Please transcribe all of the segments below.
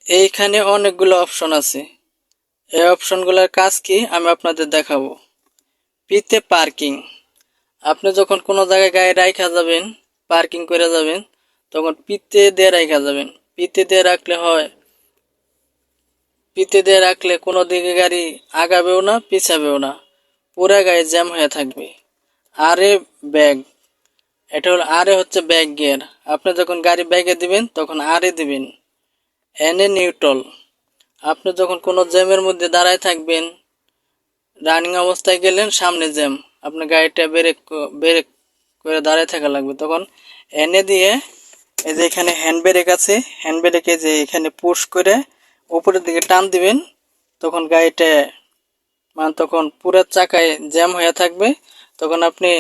এইখানে অনেকগুলো অপশন আছে। এই অপশনগুলোর কাজ কি আমি আপনাদের দেখাবো। পিতে পার্কিং, আপনি যখন কোনো জায়গায় গাড়ি রাইখা যাবেন, পার্কিং করে যাবেন, তখন পিতে দিয়ে রাইখা যাবেন। পিতে দিয়ে রাখলে হয়, পিতে দিয়ে রাখলে কোনো দিকে গাড়ি আগাবেও না পিছাবেও না, পুরা গাড়ি জ্যাম হয়ে থাকবে। আরে ব্যাগ, এটা হলো আরে হচ্ছে ব্যাক গিয়ার। আপনি যখন গাড়ি ব্যাগে দিবেন তখন আরে দিবেন। এনে নিউট্রাল, আপনি যখন কোনো জ্যামের মধ্যে দাঁড়ায় থাকবেন, রানিং অবস্থায় গেলেন, সামনে জ্যাম, আপনার গাড়িটা ব্রেক ব্রেক করে দাঁড়ায় থাকা লাগবে, তখন এনে দিয়ে এই যে এখানে হ্যান্ড ব্রেক আছে, হ্যান্ড ব্রেকে যে এখানে পুশ করে উপরের দিকে টান দিবেন, তখন গাড়িটা মানে তখন পুরো চাকায় জ্যাম হয়ে থাকবে। তখন আপনি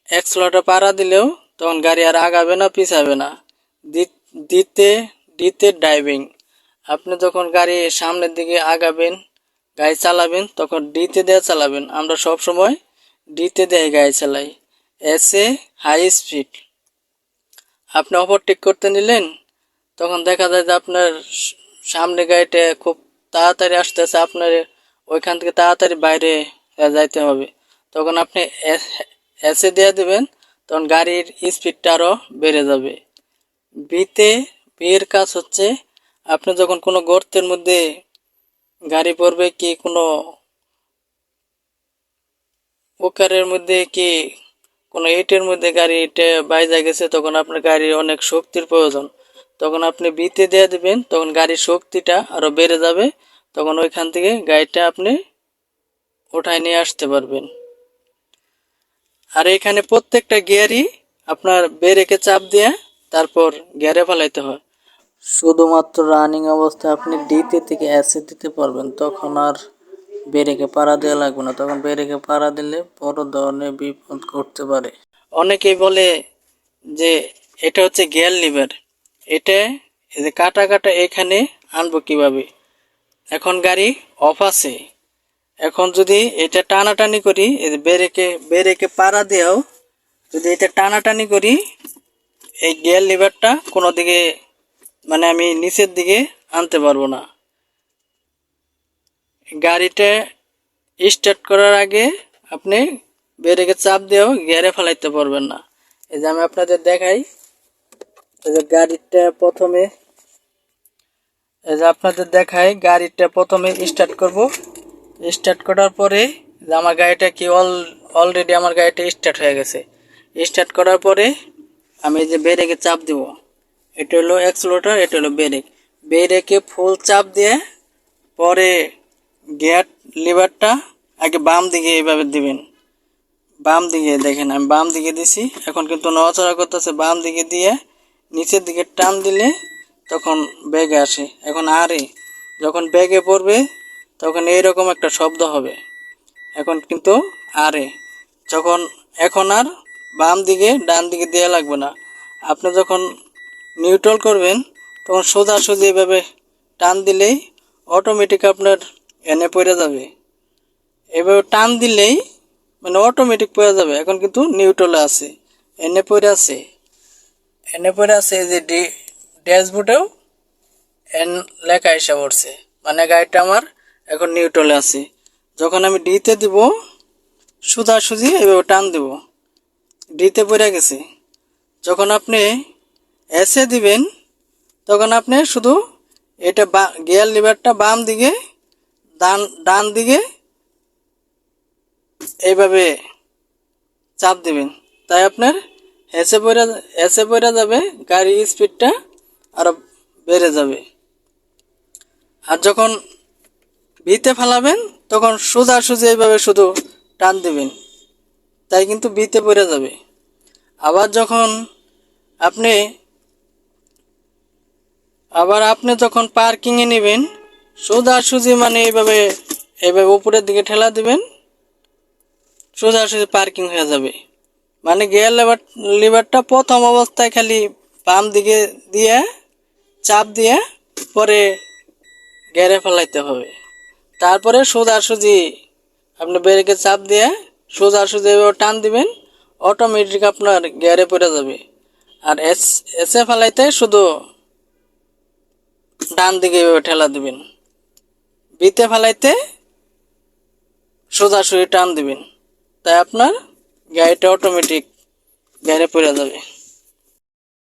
অ্যাক্সেলারেটর পাড়া দিলেও তখন গাড়ি আর আগাবে না পিছাবে না। দিতে দিতে ড্রাইভিং, আপনি যখন গাড়ি সামনের দিকে আগাবেন, গাড়ি চালাবেন, তখন ডিতে দিয়ে চালাবেন। আমরা সব সময় ডিতে দিয়ে গাড়ি চালাই। এসে হাই স্পিড, আপনি ওভারটেক করতে নিলেন, তখন দেখা যায় যে আপনার সামনে গাড়িটা খুব তাড়াতাড়ি আসতেছে, আপনার ওইখান থেকে তাড়াতাড়ি বাইরে যাইতে হবে, তখন আপনি এসে দিয়ে দেবেন, তখন গাড়ির স্পিডটা আরও বেড়ে যাবে। বিয়ের কাজ হচ্ছে আপনি যখন কোনো গর্তের মধ্যে গাড়ি পড়বে, কি কোনো পোকারের মধ্যে, কি কোনো ইটের মধ্যে গাড়িটা বাইজা গেছে, তখন আপনার গাড়ির অনেক শক্তির প্রয়োজন, তখন আপনি বিতে দিয়ে দেবেন, তখন গাড়ির শক্তিটা আরও বেড়ে যাবে, তখন ওইখান থেকে গাড়িটা আপনি উঠায় নিয়ে আসতে পারবেন। আর এখানে প্রত্যেকটা গিয়ারই আপনার ব্রেকে চাপ দিয়ে তারপর গিয়ারে ফেলাইতে হয়। শুধুমাত্র রানিং অবস্থায় আপনি ডিতে থেকে এসে দিতে পারবেন, তখন আর ব্রেকে পাড়া দেওয়া লাগবে না, তখন ব্রেকে পাড়া দিলে বড় ধরনের বিপদ ঘটতে পারে। অনেকেই বলে যে এটা হচ্ছে গিয়ার লিভার, এটা এই যে কাটা কাটা এখানে আনবো কিভাবে। এখন গাড়ি অফ আছে, এখন যদি এটা টানাটানি করি, এই যে ব্রেকে পাড়া দিয়েও যদি এটা টানাটানি করি, এই গিয়ার লিভারটা কোনো দিকে মানে আমি নিচের দিকে আনতে পারবো না। গাড়িটা স্টার্ট করার আগে আপনি ব্রেকে চাপ দিয়েও গিয়ারে ফেলাইতে পারবেন না। এই যে আমি আপনাদের দেখাই, এই যে গাড়িটা প্রথমে, এই যে আপনাদের দেখাই গাড়িটা প্রথমে স্টার্ট করব। স্টার্ট করার পরে যে আমার গাড়িটা কি অলরেডি আমার গাড়িটা স্টার্ট হয়ে গেছে। স্টার্ট করার পরে আমি যে ব্রেকে চাপ দিব, এটা হলো অ্যাক্সেলারেটর, এটা হলো ব্রেক। ব্রেকে ফুল চাপ দিয়ে পরে গিয়ার লিভারটা আগে বাম দিকে এইভাবে দিবেন। বাম দিকে দেখেন আমি বাম দিকে দিছি, এখন কিন্তু নড়াচড়া করতেছে। বাম দিকে দিয়ে নিচের দিকে টান দিলে তখন ব্যাগে আসে। এখন আরে যখন ব্যাগে পড়বে তখন এইরকম একটা শব্দ হবে। এখন কিন্তু আরে যখন, এখন আর বাম দিকে ডান দিকে দেওয়া লাগবে না। আপনি যখন নিউট্রাল করবেন তখন সোজাসুজি এভাবে টান দিলেই অটোমেটিক আপনার এনে পড়ে যাবে। এভাবে টান দিলেই মানে অটোমেটিক পড়ে যাবে। এখন কিন্তু নিউট্রালে আছে, এনে পড়ে আছে, এনে পড়ে আছে। এই যে ড্যাশবোর্ডেও এন লেখা এসে পড়ছে, মানে গাড়িটা আমার এখন নিউট্রালে আছে। যখন আমি ডিতে দিব, সোজাসুজি এভাবে টান দিব, ডিতে পড়ে গেছে। যখন আপনি এসে দিবেন তখন আপনি শুধু এটা গিয়ার লিভারটা বাম দিকে ডান দিকে এইভাবে চাপ দিবেন, তাই আপনার এসে পড়ে যাবে, গাড়ির স্পিডটা আরো বেড়ে যাবে। আর যখন বিতে ফেলাবেন তখন সোজাসুজি এইভাবে শুধু টান দিবেন, তাই কিন্তু বিতে পড়ে যাবে। আবার যখন আপনি যখন পার্কিংয়ে নেবেন, সোজাসুজি মানে এইভাবে উপরের দিকে ঠেলা দিবেন, সোজাসুজি পার্কিং হয়ে যাবে। মানে গিয়ার লিভারটা প্রথম অবস্থায় খালি বাম দিকে দিয়ে চাপ দিয়ে পরে গিয়ারে ফেলাইতে হবে। তারপরে সোজাসুজি আপনি ব্রেকে চাপ দিয়ে সোজাসুজি এভাবে টান দিবেন, অটোমেটিক আপনার গিয়ারে পড়ে যাবে। আর এসে ফেলাইতে শুধু ডান দিকে এভাবে ঠেলা দিবেন। বিতে ফেলাইতে সোজাসুজি টান দিবেন, তাই আপনার গাড়িটা অটোমেটিক গাড়ি পড়ে যাবে।